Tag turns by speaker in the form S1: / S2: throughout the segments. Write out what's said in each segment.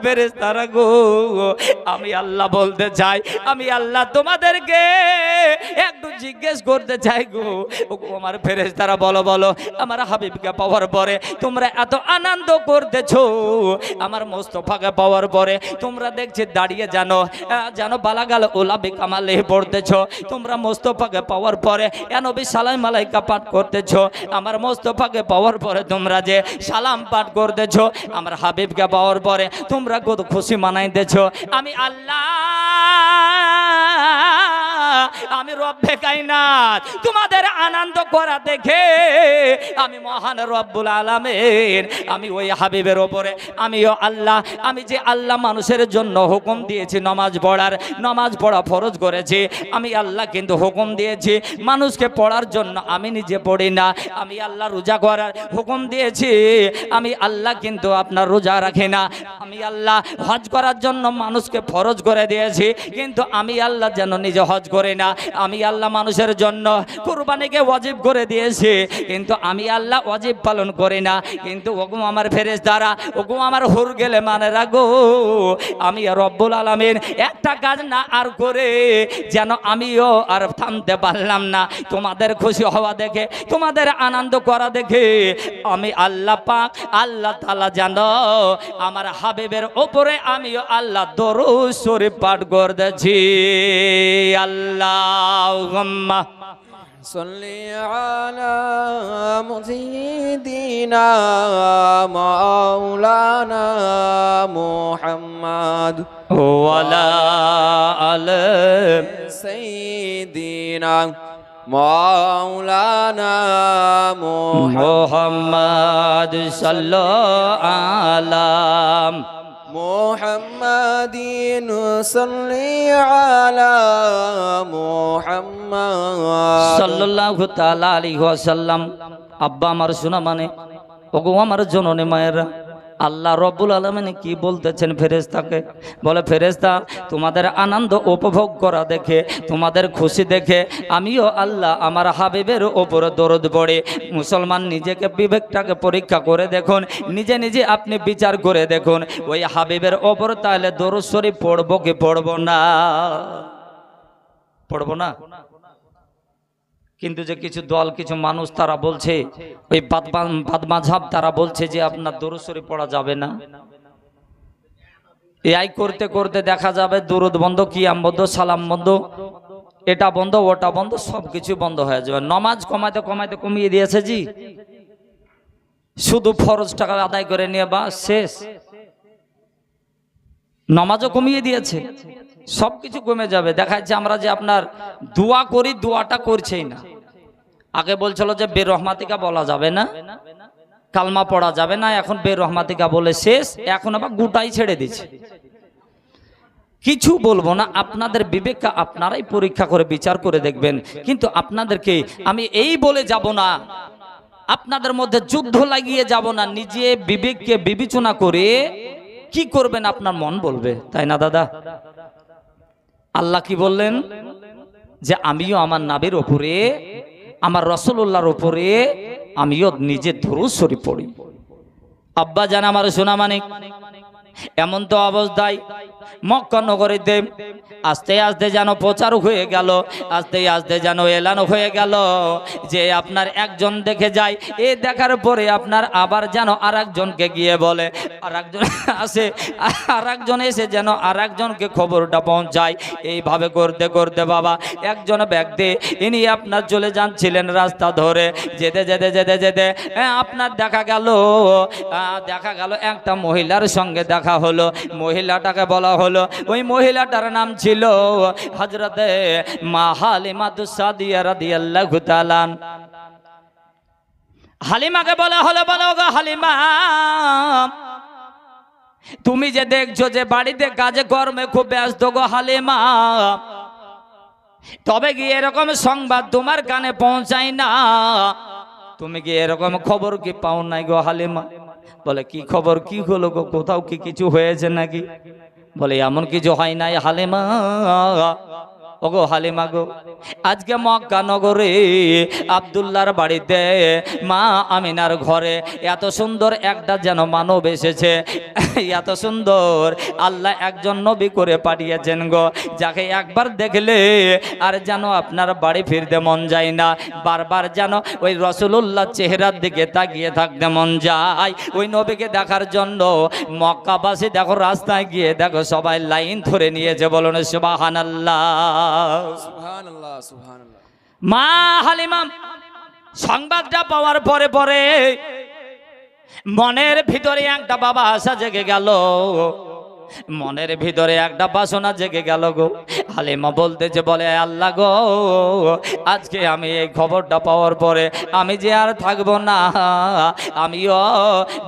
S1: ফেরেশতারা গো, আমি আল্লাহ বলতে চাই, আমি আল্লাহ তোমাদেরকে একটু জিজ্ঞেস করতে চাই গো, আমার ফেরেশতারা বলো বলো, আমার হাবিবকে পাওয়ার পরে তোমরা এত আনন্দ করতেছো, আমার মোস্তফাকে পাওয়ার পরে তোমরা দেখছি দাঁড়িয়ে জানো বালাগাল ওলাবে কামালে পড়তেছো, তোমরা মোস্তফাকে পাওয়ার পরে নবী সালাম আলাইকা পাঠ করতেছো, আমার মোস্তফাকে পাওয়ার পরে তোমরা যে সালাম পাঠ করতেছো, আমার হাবিবকে পাওয়ার পরে তোমরা কত খুশি মানাইতেছো। আমি আল্লাহ, আমি রব্বে কায়নাত, তোমাদের আনন্দ করা দেখে আমি মহান রব্বুল আলামিন, আমি ওই হাবিবের ওপরে আমিও আল্লাহ, আমি যে আল্লাহ মানুষের জন্য হুকুম দিয়েছি নামাজ পড়ার, নামাজ পড়া ফরজ করেছি, আমি আল্লাহ কিন্তু হুকুম দিয়েছি মানুষকে পড়ার জন্য, আমি নিজে পড়ি না। আমি আল্লাহ রোজা করার হুকুম দিয়েছি, আমি আল্লাহ কিন্তু আপনার রোজা রাখি না। আমি আল্লাহ হজ করার জন্য মানুষকে ফরজ করে দিয়েছি, কিন্তু আমি আল্লাহ যেন নিজে হজ করি না। আমি আল্লাহ মানুষের জন্য কুরবানিকে ওয়াজিব করে দিয়েছি, কিন্তু আমি আল্লাহ ওয়াজিব পালন করি না। কিন্তু ওগো আমার ফেরেশতারা, ওগো আমার হুর গেলে মানে রাখো, আমি রব্বুল আলামিন একটা কাজ না আর করে যেন আমিও আর থামতে পারলাম না। তোমাদের খুশি হওয়া দেখে, তোমাদের আনন্দ করা দেখে আমি আল্লাহ পাক আল্লাহ তাআলা জানো আমার হাবিবের ওপরে আমিও আল্লাহ দরুদ শরীফ পাঠ করতেছি। আল্লাহুম্মা
S2: সাল্লি আলা মুজিদিনা মাওলানা মুহাম্মদ
S1: ওয়া আলা আলি
S2: সাইয়্যিদিনা মাওলানা
S1: মুহাম্মদ সাল্লাল্লাহু আলা
S2: মুহাম্মাদিন সাল্লি আলা মুহাম্মাদ
S1: সাল্লাল্লাহু তাআলা আলাইহি ওয়াসাল্লাম। আব্বা আমার শোনা মানে, ওগো আমার জননী মায়েরা, আল্লাহ রব্বুল আলামিন কি বলতেছেন ফেরেশতাকে? বলে ফেরেশতা, তোমাদের আনন্দ উপভোগ করা দেখে, তোমাদের খুশি দেখে আমিও আল্লাহ আমার হাবিবের ওপরে দরুদ পড়ে। মুসলমান নিজেকে বিবেকটাকে পরীক্ষা করে দেখুন, নিজে নিজে আপনি বিচার করে দেখুন, ওই হাবিবের ওপর তাহলে দরুদ শরীফ পড়বো কি পড়বো না? পড়বো না। কিন্তু যে কিছু দল, কিছু মানুষ তারা বলছে, ওই বাদমাযহাব তারা বলছে যে আপনার দরুদ শরীফ পড়া যাবে না। এই করতে করতে দেখা যাবে দরুদ বন্ধ, কিয়াম বন্ধ, সালাম বন্ধ, এটা বন্ধ, ওটা বন্ধ, সবকিছু বন্ধ হয়ে যাবে। নামাজ কমাইতে কমাইতে কমিয়ে দিয়েছে জি, শুধু ফরজ টাকা আদায় করে নিয়ে বা শেষ। নামাজও কমিয়ে দিয়েছে, সবকিছু কমে যাবে। দেখা যাচ্ছে আমরা যে আপনার দোয়া করি, দোয়াটা করছেই না। আগে বলছিল যে বেরহমাতিকা বলা যাবে না, কালমা পড়া যাবে না, এখন বেরহমাতিকা বলে শেষ, এখন আবার গোটাই ছেড়ে দিচ্ছে। কিছু বলবো না, আপনাদের বিবেককে আপনারাই পরীক্ষা করে বিচার করে দেখবেন। কিন্তু আপনাদেরকে আমি এই বলে যাব না, আপনাদের মধ্যে যুদ্ধ লাগিয়ে যাব না, নিজে বিবেককে বিবেচনা করে কি করবেন আপনার মন বলবে, তাই না দাদা? আল্লাহ কি বললেন? যে আমিও আমার নবীর উপরে, আমার রাসূলুল্লাহর উপরে আমিও নিজে দরুদ শরীফ পড়ি। আব্বা জান আমার সোনা মানিক, এমন তো অবস্থায় মক্কা নগরীতে আস্তে আস্তে যেন প্রচার হয়ে গেল, আস্তে আস্তে যেন এলানো হয়ে গেল যে আপনার একজন দেখে যায়, এ দেখার পরে আপনার আবার যেন আরেকজনকে গিয়ে বলে, আরেকজন আসে, আরেকজন এসে যেন আরেকজনকে খবরটা পৌঁছায়। এইভাবে করতে করতে বাবা একজন ব্যক্তি, ইনি আপনার চলে যাচ্ছিলেন রাস্তা ধরে, যেতে যেতে যেতে যেতে আপনার দেখা গেল একটা মহিলার সঙ্গে দেখা হলো। মহিলাটাকে বলা হলো, ওই মহিলাটার নাম ছিল হযরতে মা হালিমাতুস সাদিয়া রাদিয়াল্লাহু তাআলা। হালিমাকে বলা হলো, বলো গো হালিমা, তুমি যে দেখছো যে বাড়িতে কাজে কর্মে খুব ব্যস্ত গো হালিমা, তবে কি এরকম সংবাদ তোমার কানে পৌঁছায় না? তুমি কি এরকম খবর কি পাও নাই গো হালিমা? বলে কি খবর, কি হলো গো, কোথাও কি কিছু হয়েছে নাকি? বলে এমন কিছু হয় নাই হালিমা, ওগো হালিমা গো, আজকে মক্কা নগরে আব্দুল্লাহর বাড়িতে মা আমিনার ঘরে এত সুন্দর একটা যেন মানব এসেছে, এত সুন্দর আল্লাহ একজন নবী করে পাঠিয়েছেন গো, যাকে একবার দেখলে আর যেন আপনার বাড়ি ফিরতে মন যায় না, বারবার যেন ওই রাসূলুল্লাহ চেহারার দিকে তাকিয়ে থাকতে মন যায়। ওই নবীকে দেখার জন্য মক্কাবাসী দেখো রাস্তায় গিয়ে দেখো সবাই লাইন ধরে নিয়েছে, বলুন সুবহানাল্লাহ।
S2: সুবহানাল্লাহ সুবহানাল্লাহ।
S1: মা হালিমা সংবাদটা পাওয়ার পরে পরে মনের ভিতরে একটা বাবা আশা জেগে গেল, মনের ভিতরে একটা বাসনা জেগে গেল গো। হালিমা বলতেছে, বলে আল্লাহ গো, আজকে আমি এই খবরটা পাওয়ার পরে আমি যে আর থাকবো না, আমিও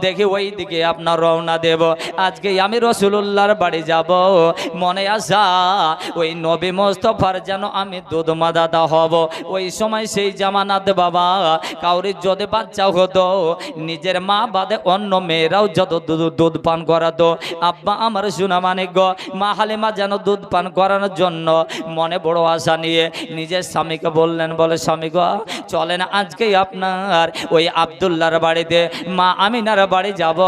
S1: দেখি ওই দিকে আপনার রওনা দেব, আজকে আমি রাসূলুল্লাহর বাড়ি যাব, মনে আসা ওই নবী মুস্তাফার যেন আমি দুধমা দাদা হব। ওই সময় সেই জামানাতে বাবা কাউরি যদি বাচ্চা হতো নিজের মা বাদে অন্য মেয়েরাও যত দুধ পান করাতো, আব্বা আমার শোনা মানে গো, মা হালিমা যেন দুধ পান করানোর জন্য মনে বড় আশা নিয়ে নিজের স্বামীকে বললেন, বলে স্বামী গো চলেন আজকেই আপনার ওই আব্দুল্লাহর বাড়িতে মা আমিনার বাড়ি যাব,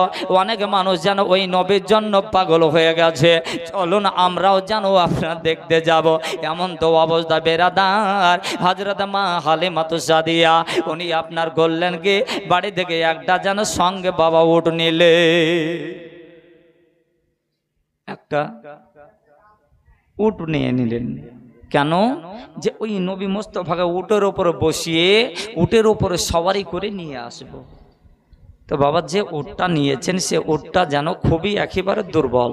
S1: অনেক মানুষ যেন ওই নবীর জন্য পাগল হয়ে গেছে, চলুন আমরাও যেন আপনার দেখতে যাব। এমন তো অবস্থা বেরাদার হযরত মা হালিমা তো সাদিয়া উনি আপনার করলেন কি বাড়ি থেকে একটা যেন সঙ্গে বাবা উঠ নিলে, একটা উট নিয়ে নিলেন। কেন? যে ওই নবী মুস্তাফাকে উটের উপরে বসিয়ে উটের উপরে সওয়ারি করে নিয়ে আসবো। তো বাবা যে উটটা নিয়েছেন সে উটটা যেন খুবই একেবারে দুর্বল,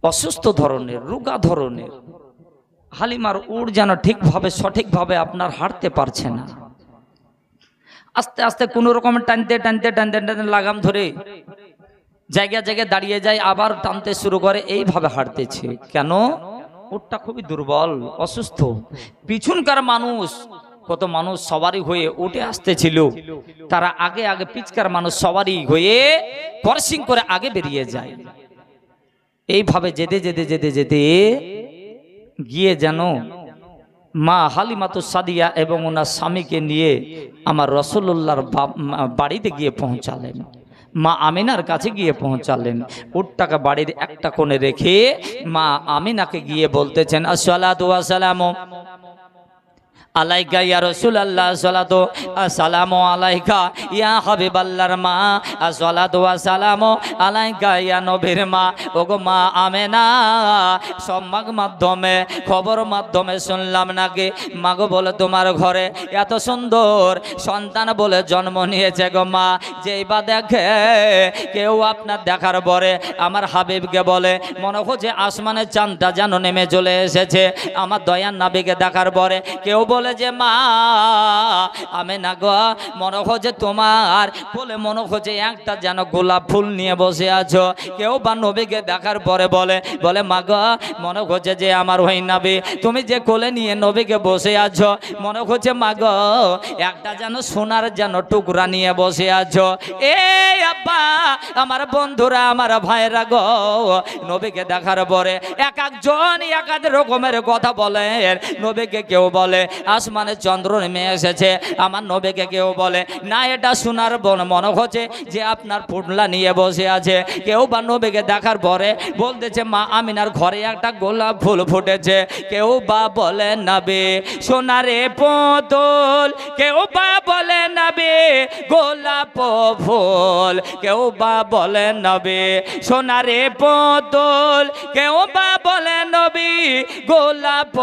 S1: অসুস্থ ধরনের, রোগা ধরনের। হালিমার উট যেন ঠিকভাবে সঠিকভাবে আপনার হাঁটতে পারছে না, আস্তে আস্তে কোনো রকম টানতে টানতে টানতে টানতে লাগাম ধরে জায়গায় জায়গায় দাঁড়িয়ে যায়, আবার টানতে শুরু করে, এইভাবে হাঁটতেছে। কেন? উটটা খুবই দুর্বল, অসুস্থ। পিছনকার মানুষ, কত মানুষ সওয়ারি হয়ে উঠে আসতেছিল, তারা আগে আগে পিছকার মানুষ সওয়ারি হয়ে ক্রসিং করে আগে বেরিয়ে যায়। এইভাবে যেতে যেতে যেতে যেতে গিয়ে যেন মা হালিমাতু সাদিয়া এবং ওনার স্বামীকে নিয়ে আমার রাসূলুল্লাহর বাড়িতে গিয়ে পৌঁছালেন, মা আমিনার কাছে গিয়ে পৌঁছালেন। উটটাকে বাড়ির একটা কোণে রেখে মা আমিনাকে গিয়ে বলতেছেন, আসসালাতু ওয়াসসালামু আলাইকা ইয়া রাসূলুল্লাহ, সালাতু আসসালামু আলাইকা ইয়া হাবিবাল্লাহর মা, আসসালাতু ওয়াসসালামু আলাইকা ইয়া নবীর মা। ওগো মা আমেনা, সংবাদ মাধ্যমে খবর মাধ্যমে শুনলাম নাকি মাগো বলে তোমার ঘরে এত সুন্দর সন্তান বলে জন্ম নিয়েছে গো মা, যেই বা দেখে কেউ আপনার দেখার পরে আমার হাবিবকে বলে মনে হচ্ছে আসমানের চাঁদটা যেন নেমে চলে এসেছে। আমার দয়ার নবীকে দেখার পরে কেউ বলে যে মা আমেনা গো, মনে হচ্ছে তোমার বলে মনে হচ্ছে একটা যেন গোলাপ ফুল নিয়ে বসে আছো। কেউ বা নবীকে দেখার পরে বলে বলে মা গো, মনে হচ্ছে যে আমার ওই নবী তুমি যে কোলে নিয়ে নবীকে বসে আছো, মনে হচ্ছে মা গো একটা যেন সোনার যেন টুকরা নিয়ে বসে আছো। এই আব্বা আমার বন্ধুরা আমার ভাইরা গো, নবীকে দেখার পরে এক একজন এক এক রকমের কথা বলেন। নবীকে কেউ বলে আসমানে চন্দ্র নেমে এসেছে, আমার নবীকে কেউ বলে না এটা সোনার বন, মনে হচ্ছে যে আপনার পুটলা নিয়ে বসে আছে। কেউ বা নবীকে দেখার পরে বলতেছে মা আমিনার ঘরে একটা গোলাপ ফুল ফুটেছে। কেউ বা বলে নবী সোনারে পুতুল, কেউ বা বলে নবী গোলাপ ফুল, কেউ বা বলে নবী সোনারে পুতুল, কেউ বা বলে নবী গোলাপ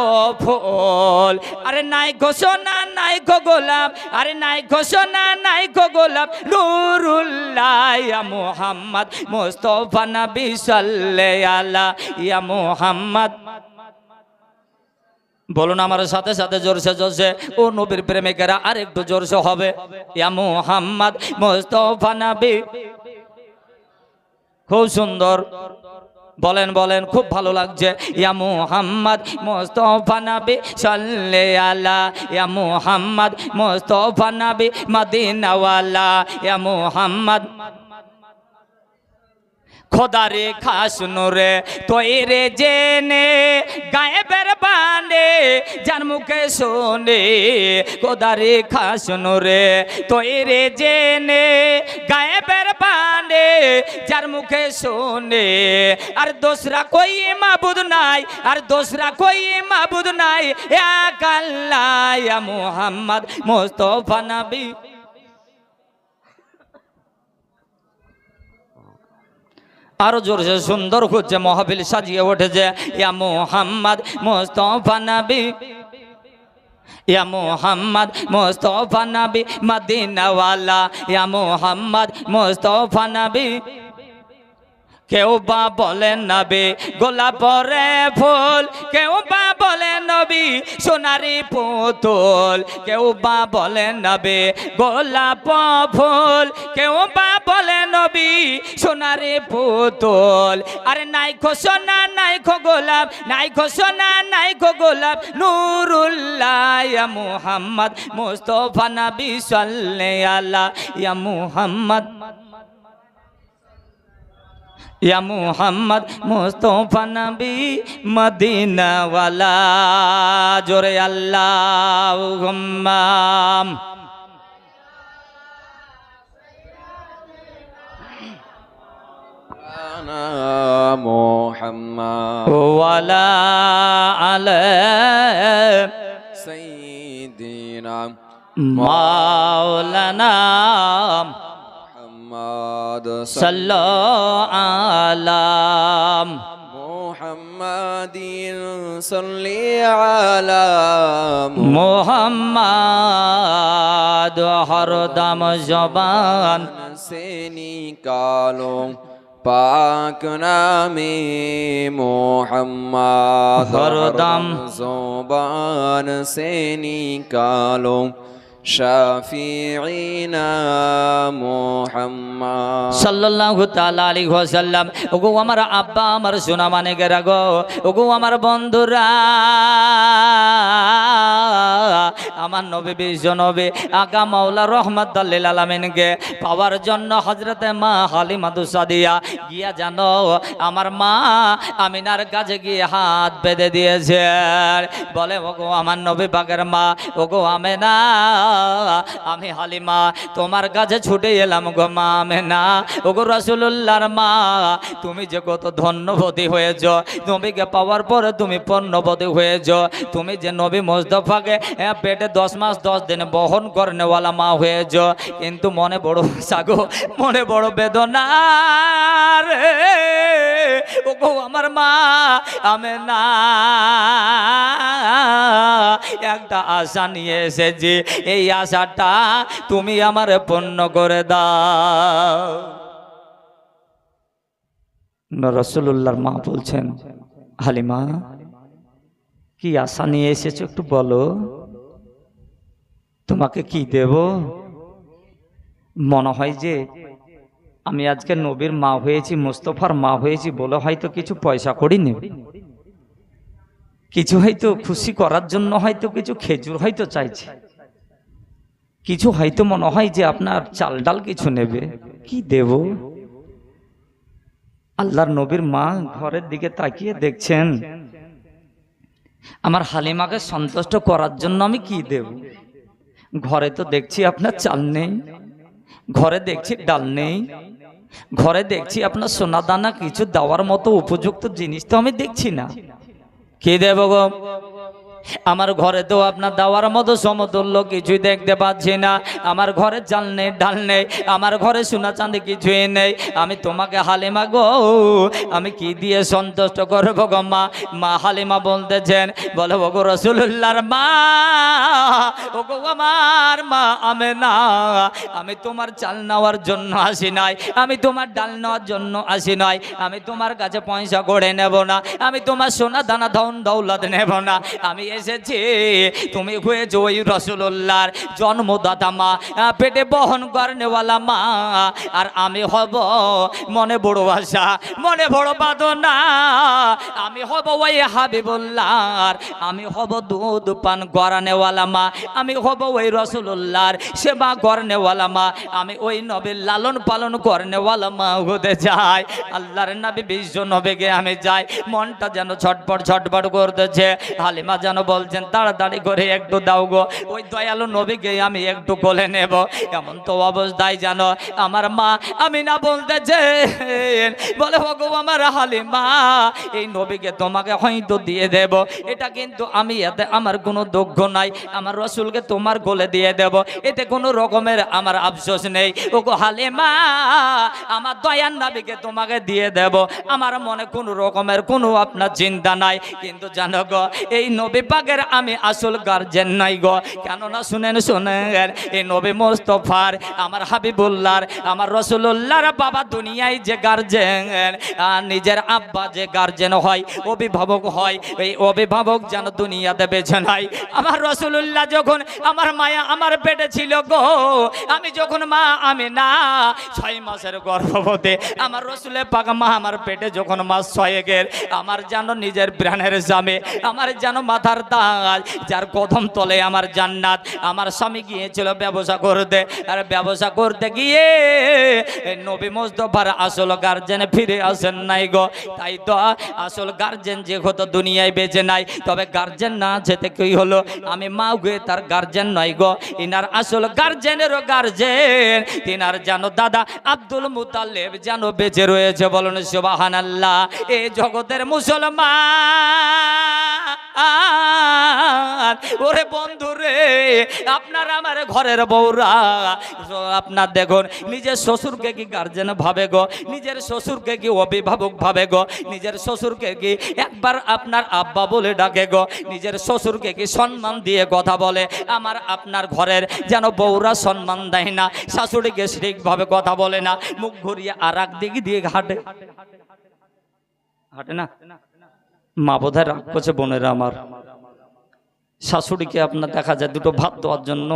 S1: ফুল। আরে নাই গো সোনা নাই গো গোলাপ, আরে নাই গো সোনা নাই গো গোলাপ, নূরুল্লাহ ইয়া মুহাম্মদ মুস্তাফা নবী সাল্লাল্লাহু আলা ইয়া মুহাম্মদ। বলুন আমার সাথে সাথে জোরসে জোরসে, ও নবীর প্রেমিকেরা আর একটু জোরসে হবে, ইয়া মুহাম্মদ মুস্তাফা নবী। খুব সুন্দর, বলেন বলেন, খুব ভালো লাগছে। ইয়া মুহাম্মদ মুস্তাফা নবী সাল্লাল্লাহু আলা, ইয়া মুহাম্মদ মুস্তাফা নবী মদিনা ওয়ালা, ইয়া মুহাম্মদ খোদারে খাস নূরে তৈরে জেনে গায়েবের বানে যার মুখে শোনে কোদারে খাসনো রে তৈরে জেনে গায়েবের বানে যার মুখে শোনে আর দোসরা কই মাবুদ নাই আর দোসরা কই মাবুদ নাই এক আল্লাহ ইয়া মুহাম্মদ মুস্তাফা নবী আরো জোরসে সুন্দর হচ্ছে মাহফিল সাজিয়ে উঠেছে ইয়া মুহাম্মদ মুস্তাফা নবী ইয়া মুহাম্মদ মুস্তাফা নবী মদিনা ওয়ালা ইয়া মুহাম্মদ মুস্তাফা নবী কেউ বা বলে নবী গোলাপরে ফুল কেউ বা বলে নবী সোনারি পুতুল কেউ বা বলে নবী গোলাপ ফুল কেউ বা বলে নবী সোনারি পুতুল আরে নাইখো সোনা নাইখো গোলাপ নাইখো সোনা নাইখো গোলাপ নুরুল্লাহ ইয়া মুহাম্মদ মুস্তাফা নবী সাল্লাল্লাহু আলা ইয়া মুহাম্মদ ইয়া মুহাম্মদ মুস্তাফা নবী মদিনা ওয়ালা জোরে আল্লাহুম্মা
S2: মুহাম্মদ
S1: ওয়ালা আলা
S2: সাইয়্যিদিনা
S1: মাওলানা
S2: মুহাম্মদ
S1: সাল্লাল্লাহু আলা
S2: মুহাম্মাদিন সাল্লি আলা
S1: মুহাম্মদ হরদম জবান
S2: से निकालो पाक नामे मोहम्मद
S1: हरदम
S2: ज़ुबान से निकालो শাফিঈনা মুহাম্মদ
S1: সাল্লাল্লাহু তাআলা আলাইহি ওয়াসাল্লাম ওগো আমার আব্বা আমার সোনা মানিকেরা গো ওগো আমার বন্ধুরা আমার নবী বিশ্ব নবী আকা মাওলা রাহমাতুল লিল আলামিনকে পাওয়ার জন্য হযরতে মা হালিমা সাদিয়া গিয়া জানো আমার মা আমিনার কাছে গিয়ে হাত বেঁধে দিয়েছেন বলে ওগো আমার নবী পাকের মা ওগো আমিনা আমি হালিমা তোমার কাছে ছুটে এলাম গো মা আমিনা ওগো রাসূলুল্লাহর মা তুমি যে কত ধন্যবতী হয়েছ নবীকে পাওয়ার পরে তুমি পূর্ণবতী হয়েছ তুমি যে নবী মুস্তাফাকে পেটে 10 মাস 10 দিন বহন করনেওয়ালা মা হয়েছ কিন্তু মনে বড় সাগো মনে বড় বেদনা রে ওগো আমার মা আমিনা একটা আশা নিয়ে এসেছি এই আশাটা তুমি আমার পূর্ণ করে দাও রাসূলুল্লাহর মা বলছেন হালিমা কি আশা নিয়ে এসেছো একটু বলো তোমাকে কি দেব মনে হয় যে আমি আজকে নবীর মা হয়েছি মুস্তাফার মা হয়েছি বলে হয়তো কিছু পয়সা করি নেব কিছু হয়তো খুশি করার জন্য হয়তো কিছু খেজুর হয়তো চাইছে কিছু হয়তো মনে হয় যে আপনার চাল ডাল কিছু নেবে কি দেব আল্লাহর নবীর মা ঘরের দিকে তাকিয়ে দেখছেন আমার হালিমাকে সন্তুষ্ট করার জন্য আমি কি দেব ঘরে তো দেখছি আপনার চাল নেই ঘরে দেখছি ডাল নেই ঘরে দেখছি আপনার সোনা দানা কিছু দেওয়ার মতো উপযুক্ত জিনিস তো আমি দেখছি না কি দেব গো আমার ঘরে তো আপনার দেওয়ার মতো সমতুল্য কিছুই দেখতে পাচ্ছি না আমার ঘরে চাল নেই ডাল নেই আমার ঘরে সোনা চাঁদি কিছুই নেই আমি তোমাকে হালিমা গো আমি কি দিয়ে সন্তুষ্ট করবো গো মা মা হালিমা বলতেছেন বলে ওগো রাসূলুল্লাহর মা ওগো আমার মা আমিনা আমি তোমার চাল নেওয়ার জন্য আসি নাই আমি তোমার ডাল নেওয়ার জন্য আসি নাই আমি তোমার কাছে পয়সা গড়ে নেব না আমি তোমার সোনা দানা ধন দৌলত নেব না আমি এসেছি, তুমি হয়েছে ওই রাসূলুল্লাহর জন্মদাতা মা, পেটে বহন করেনেওয়ালা মা, আর আমি হব মনে বড় আশা, মনে বড় বাদনা, আমি হব ওই হাবিবুল্লাহর, আমি হব দুধ পান করানেওয়ালা মা, আমি হব ওই রাসূলুল্লাহর সেবা করেনেওয়ালা মা, আমি ওই নবীর লালন পালন করেনেওয়ালা মা হতে চাই। আল্লাহর নবী বিশ্ব নবীকে আমি যাই, মনটা যেন ছটপট ছটপট করতেছে। হালিমা যেন বলছেন তাড়াতাড়ি করে একটু দাও গো, ওই দয়ালু নবীকে আমি একটু কোলে নেব। এমন তো অবস্থায় জানো আমার মা আমিনা বলতেছেন, বলে ওগো আমার হালিমা, এই নবীকে তোমাকে হয়তো দিয়ে দেব, এটা কিন্তু আমি এতে আমার কোনো দুঃখ নাই, আমার রসুলকে তোমার কোলে দিয়ে দেব, এতে কোনো রকমের আমার আফসোস নেই। ওগো হালিমা, আমার দয়ার নবীকে তোমাকে দিয়ে দেব, আমার মনে কোনো রকমের কোনো আপনার চিন্তা নাই। কিন্তু জানো গো, এই নবী পাকের আমি আসল গার্জেন নাই গো। কেননা শুনেন শুনেন, এই নবী মোস্তফার, আমার হাবিবুল্লাহর, আমার রাসূলুল্লাহর বাবা দুনিয়ায় যে গার্জেন, নিজের আব্বা যে গার্জেন হয়, অভিভাবক হয়, এই অভিভাবক যেন দুনিয়াতে বেছে নাই। আমার রাসূলুল্লাহ যখন আমার মায়া আমার পেটে ছিল গো, আমি যখন মা আমিনা 6 মাসের গর্ভবতী, আমার রাসূলের পাক মা আমার পেটে যখন মাস 6 আমার যেন নিজের প্রাণের স্বামী, আমার যেন মাথার তাজ, যার কদম তলে আমার জান্নাত। আমার স্বামী গিয়েছিল ব্যবসা করতে, আর ব্যবসা করতে গিয়ে নবী মুস্তাফার আসল গার্জেন ফিরে আসেন নাই গো। তাই তো আসল গার্জেন যে হতো দুনিয়ায় বেঁচে নাই, তবে গার্জেন না যেতে কি হলো, আমি মা গে তার গার্জেন নয় গো, ইনার আসল গার্জেনেরও গার্জেন তিনার যেন দাদা আব্দুল মুতাল্লিব যেন বেঁচে রয়েছে। বলুন সুবহানাল্লাহ। এই জগতের মুসলমান, ওরে বন্ধু রে, আপনার আমার ঘরের বউরা, আপনার দেখুন নিজের শ্বশুরকে কি গার্জেন ভাবে গো, নিজের শ্বশুরকে কি অভিভাবক ভাবে গো, নিজের শ্বশুরকে কি একবার আপনার আব্বা বলে ডাকে গো, নিজের শ্বশুরকে কি সম্মান দিয়ে কথা বলে। আমার আপনার ঘরের যেন বউরা সম্মান দেয় না, শাশুড়িকে ঠিকভাবে কথা বলে না, মুখ ঘুরিয়ে আর এক দিক দিয়ে হাঁটে, হাঁটে না। মা বোধহয় রাগ করছে বোনেরা আমার, শাশুড়িকে আপনার দেখা যায় দুটো ভাত দেওয়ার জন্য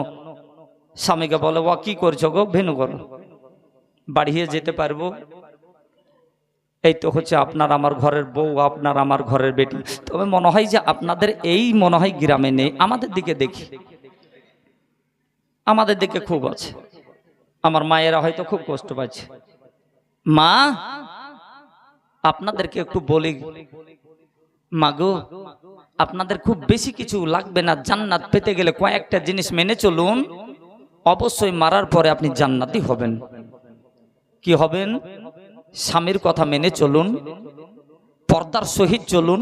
S1: স্বামীকে বলে, ও কি করছো গো, ভেনু করো, বাড়িয়ে যেতে পারবো। এই তো হচ্ছে আপনার আমার ঘরের বউ, আপনার আমার ঘরের বেটি। তবে মনে হয় যে আপনাদের এই মনে হয় গ্রামে নেই, আমাদের দিকে দেখি, আমাদের দিকে খুব আছে। আমার মায়েরা হয়তো খুব কষ্ট পাচ্ছে। মা আপনাদেরকে একটু বলি, মাগো আপনাদের খুব বেশি কিছু লাগবে না, জান্নাত পেতে গেলে কয়েকটা জিনিস মেনে চলুন, অবশ্যই মারার পরে আপনি জান্নাতি হবেন। কি হবেন? স্বামীর কথা মেনে চলুন, পর্দার সহিত চলুন,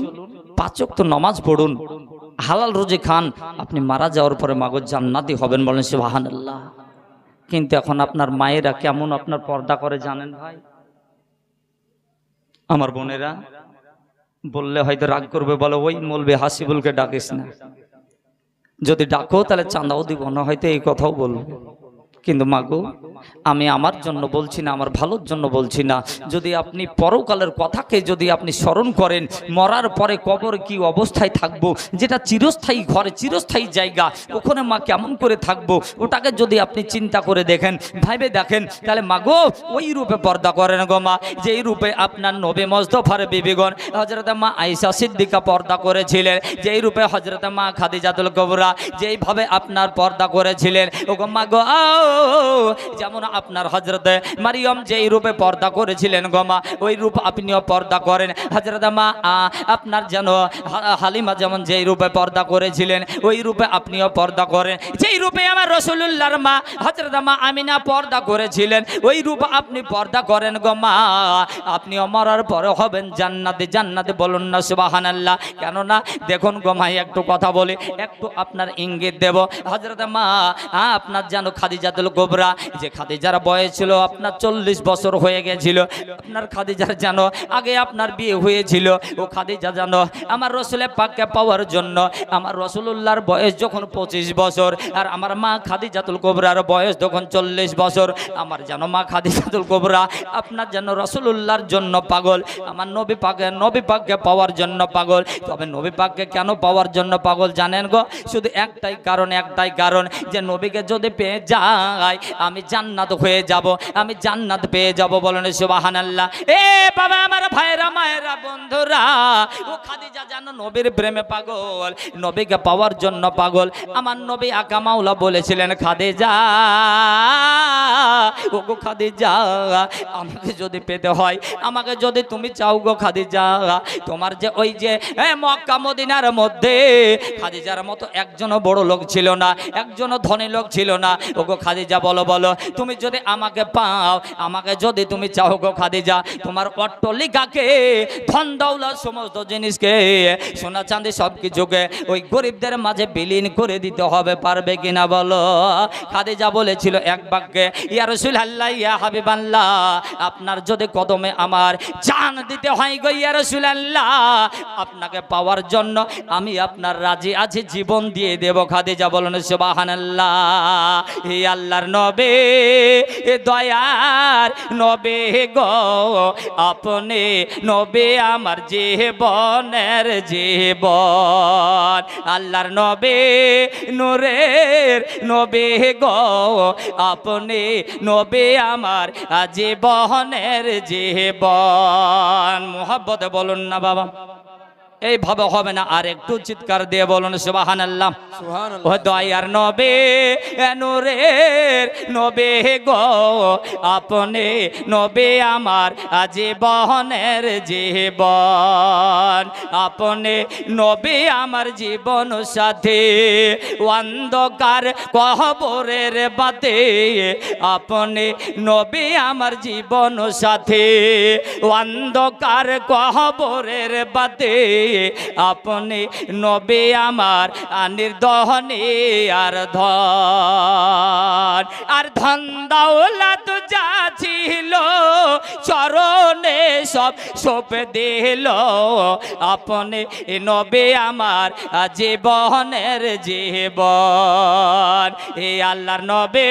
S1: 5 ওয়াক্ত নামাজ পড়ুন, হালাল রুজি খান, আপনি মারা যাওয়ার পরে মাগো জান্নাতি হবেন। বলেন সুবহানাল্লাহ। কিন্তু এখন আপনার মায়েরা কেমন আপনার পর্দা করে জানেন ভাই? আমার বোনেরা বললে হয়তো রাগ করবে, বলে ওই মৌলবি হাসিবুলকে ডাকিস না, যদি ডাকো তাহলে চাঁদাও দিব না, হয়তো এই কথাও বলবো। কিন্তু মাগো আমি আমার জন্য বলছি না, আমার ভালোর জন্য বলছি না, যদি আপনি পরকালের কথাকে যদি আপনি স্মরণ করেন, মরার পরে কবর কি অবস্থায় থাকবো, যেটা চিরস্থায়ী ঘরে চিরস্থায়ী জায়গা, ওখানে মা কেমন করে থাকবো, ওটাকে যদি আপনি চিন্তা করে দেখেন, ভাইবে দেখেন, তাহলে মাগো ওই রূপে পর্দা করেন গো মা, যেই রূপে আপনার নবী মুস্তাফার বিবিগণ হযরতে মা আয়েশা সিদ্দিকা পর্দা করেছিলেন, যেই রূপে হযরতে মা খাদিজাতুল কুবরা যেইভাবে আপনার পর্দা করেছিলেন, ওগো মাগো যেমন আপনার হযরতে মারিয়ম যেই রূপে পর্দা করেছিলেন গো মা, ওই রূপ আপনিও পর্দা করেন। হযরতে মা আপনার যেন হালিমা যেমন যেই রূপে পর্দা করেছিলেন, ওই রূপে আপনিও পর্দা করেন। যেই রূপে আমার রাসূলুল্লাহর মা হযরতে মা আমিনা পর্দা করেছিলেন, ওই রূপ আপনি পর্দা করেন গো মা, আপনিও মরার পরে হবেন জান্নাতে। জান্নাতে বলুন না সুবহানাল্লাহ। কেননা দেখুন গো মা, একটু কথা বলি, একটু আপনার ইঙ্গিত দেব। হযরতে মা আপনার যেন খাদিজাতুল খাদিজাতুল কুবরা, যে খাদিজার বয়স ছিল আপনার 40 বছর হয়ে গেছিল। আপনার খাদিজার জানো আগে আপনার বিয়ে হয়েছিল। ও খাদিজা জানো আমার রসুলের পাককে পাওয়ার জন্য আমার রসুলুল্লাহর বয়স যখন 25 বছর, আর আমার মা খাদিজাতুল কুবরার বয়স যখন 40 বছর, আমার জানো মা খাদিজাতুল কুবরা আপনার যেন রসুলুল্লাহর জন্য পাগল, আমার নবী পাককে পাওয়ার জন্য পাগল। তবে নবী পাককে কেন পাওয়ার জন্য পাগল জানেন গো? শুধু একটাই কারণ যে নবীকে যদি পেয়ে যাই আমি জান্নাত হয়ে যাব, আমি জান্নাত পেয়ে যাব। বলেন সুবহানাল্লাহ। এ বাবা আমার ভাইরা মায়েরা বন্ধুরা, ও খাদিজা জানো নবীর প্রেমে পাগল, নবীকে পাওয়ার জন্য পাগল। আমার নবী আকা মাওলা বলেছিলেন খাদিজা, ও গো খাদিজা আমাকে যদি পেতে হয়, আমাকে যদি তুমি চাও গো খাদিজা, তোমার যে ওই যে মক্কা মদিনার মধ্যে খাদিজার মতো একজনও বড় লোক ছিল না, একজনও ধনী লোক ছিল না। ও গো খাদিজা বলো তুমি যদি আমাকে পাও, আমাকে যদি তুমি চাও গো খাদিজা, তোমার অট্টালিকাকে ধন দৌলত সমস্ত জিনিসকে সোনা চাঁদি সব কিছুকে ওই গরিবদের মাঝে বিলীন করে দিতে হবে, পারবে কিনা বলো? খাদিজা বলেছিল এক বাক্যে, ইয়া রাসূলুল্লাহ ইয়া হাবিবাল্লাহ, আপনার যদি কদমে আমার জান দিতে হয় গো ইয়া রাসূলুল্লাহ, আপনাকে পাওয়ার জন্য আমি আপনার রাজি আছি, জীবন দিয়ে দেব। খাদিজা বলেন সুবহানাল্লাহ। হে আল্লাহর নবী, এ দয়ার নবী গো, আপনি নবী আমার জীবনের জীবন। আল্লাহর নবী নূরের নবী গো, আপনি নবী আমার জীবনের জীবন। মুহাব্বতে বলুন না বাবা, এইভাবে হবে না, আর একটু চিৎকার দিয়ে বলুন সুবহানাল্লাহ। ও দয়ার নবী নূরের নবী গো, আপনি নবী আমার জীবনের জীবন, আপনি নবী আমার জীবন সাথী। অন্ধকার কবরের বাতে আপনি নবী আমার জীবন সাথী, অন্ধকার কবরের বাতে আপনি নবী আমার নির্দহনে আর ধন দৌলত যা ছিল চরণে সব সঁপে দিল, আপনি নবী আমার জীবনের জীবন। এ আল্লাহর নবী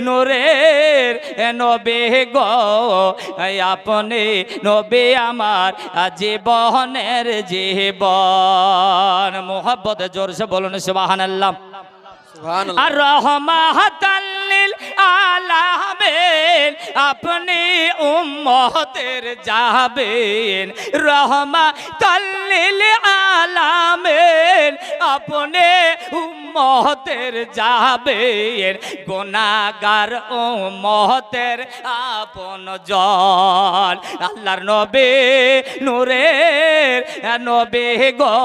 S1: নূরের নবী গো, আপনি নবী আমার জীবনের জীবন। মোহাব্বতে জোরসে বলুন সুবহানাল্লাহ। আর রহমাতাল লিল আলামিন আপনি উম্মতের যাবেন, রহমাতাল লিল আলামিন আপনি উম্মতের যাবেন, গুনাহগার উম্মতের আপনজন। আল্লাহর নবী নূরের নবী গো,